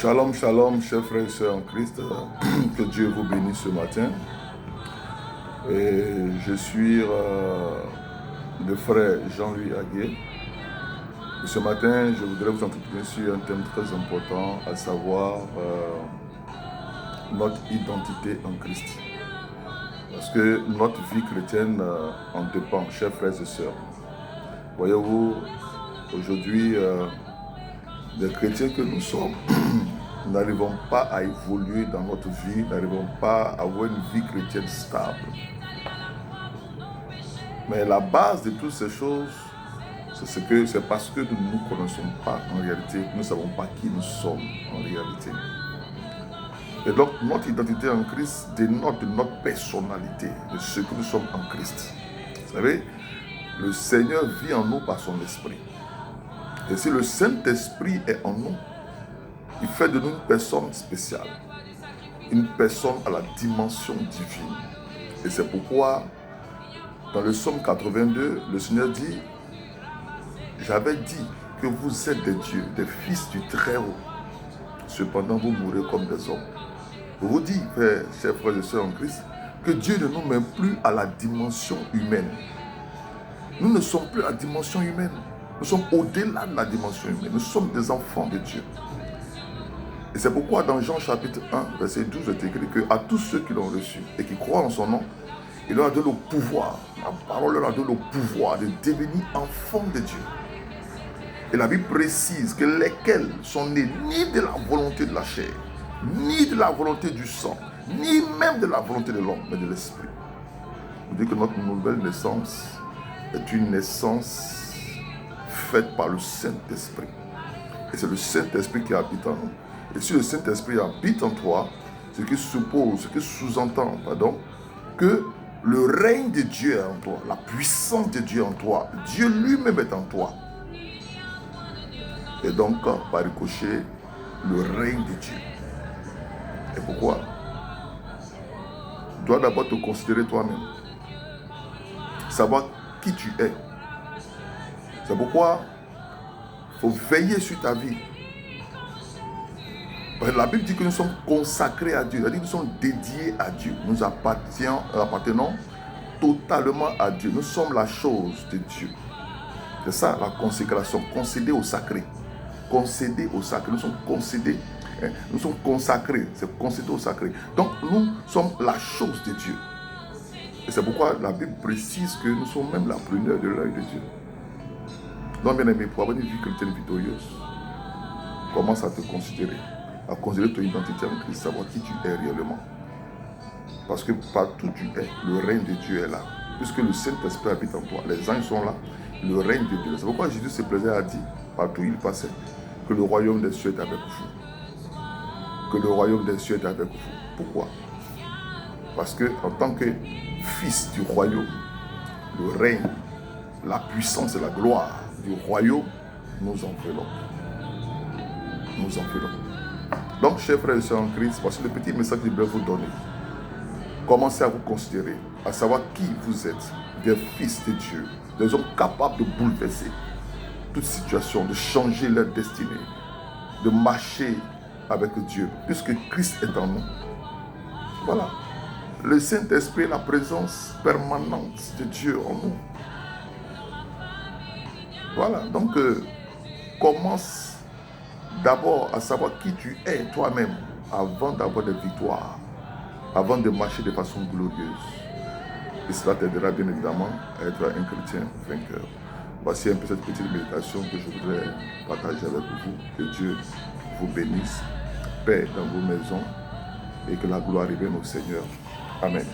Shalom, shalom, chers frères et sœurs en Christ. Que Dieu vous bénisse ce matin. Et je suis le frère Jean-Louis Aguet. Et ce matin, je voudrais vous entretenir sur un thème très important, à savoir notre identité en Christ. Parce que notre vie chrétienne en dépend, chers frères et sœurs. Voyez-vous, aujourd'hui, les chrétiens que nous sommes, nous n'arrivons pas à évoluer dans notre vie, n'arrivons pas à avoir une vie chrétienne stable. Mais la base de toutes ces choses, c'est parce que nous ne nous connaissons pas en réalité, nous ne savons pas qui nous sommes en réalité. Et donc notre identité en Christ dénote notre personnalité, de ce que nous sommes en Christ. Vous savez, le Seigneur vit en nous par son esprit. Et si le Saint-Esprit est en nous, il fait de nous une personne spéciale, une personne à la dimension divine. Et c'est pourquoi, dans le psaume 82, le Seigneur dit, j'avais dit que vous êtes des dieux, des fils du Très-Haut. Cependant, vous mourrez comme des hommes. Je vous dis, chers frères et sœurs en Christ, que Dieu ne nous met plus à la dimension humaine. Nous ne sommes plus à la dimension humaine. Nous sommes au-delà de la dimension humaine. Nous sommes des enfants de Dieu. Et c'est pourquoi dans Jean chapitre 1, verset 12, il est écrit qu'à tous ceux qui l'ont reçu et qui croient en son nom, il leur a donné le pouvoir, la parole leur a donné le pouvoir de devenir enfants de Dieu. Et la Bible précise que lesquels sont nés ni de la volonté de la chair, ni de la volonté du sang, ni même de la volonté de l'homme, mais de l'esprit. On dit que notre nouvelle naissance est une naissance faite par le Saint-Esprit. Et c'est le Saint-Esprit qui habite en nous. Et si le Saint-Esprit habite en toi, ce qui sous-entend, que le règne de Dieu est en toi, la puissance de Dieu en toi, Dieu lui-même est en toi. Et donc, par ricochet, le règne de Dieu. Et pourquoi? Tu dois d'abord te considérer toi-même. Savoir qui tu es. C'est pourquoi il faut veiller sur ta vie. La Bible dit que nous sommes consacrés à Dieu. C'est-à-dire que nous sommes dédiés à Dieu. Nous appartenons totalement à Dieu. Nous sommes la chose de Dieu. C'est ça la consécration. Concéder au sacré. Concéder au sacré. Nous sommes concédés. Nous sommes consacrés. C'est concéder au sacré. Donc nous sommes la chose de Dieu. Et c'est pourquoi la Bible précise que nous sommes même la prunelle de l'œil de Dieu. Donc bien aimé, pour avoir une vie chrétienne victorieuse, commence à te considérer. À considérer ton identité en Christ, savoir qui tu es réellement. Parce que partout tu es, le règne de Dieu est là. Puisque le Saint-Esprit habite en toi, les anges sont là, le règne de Dieu. C'est pourquoi Jésus se plaisait à dire, partout où il passait, que le royaume des cieux est avec vous. Que le royaume des cieux est avec vous. Pourquoi? Parce que en tant que fils du royaume, le règne, la puissance et la gloire du royaume, nous en venons. Nous en venons. Donc, chers frères et sœurs en Christ, voici le petit message que je vais vous donner. Commencez à vous considérer, à savoir qui vous êtes, des fils de Dieu, des hommes capables de bouleverser toute situation, de changer leur destinée, de marcher avec Dieu, puisque Christ est en nous. Voilà. Le Saint-Esprit est la présence permanente de Dieu en nous. Voilà. Donc, commence d'abord à savoir qui tu es toi-même avant d'avoir des victoires, avant de marcher de façon glorieuse. Et cela t'aidera bien évidemment à être un chrétien vainqueur. Voici un peu cette petite méditation que je voudrais partager avec vous. Que Dieu vous bénisse, paix dans vos maisons et que la gloire revienne au Seigneur. Amen.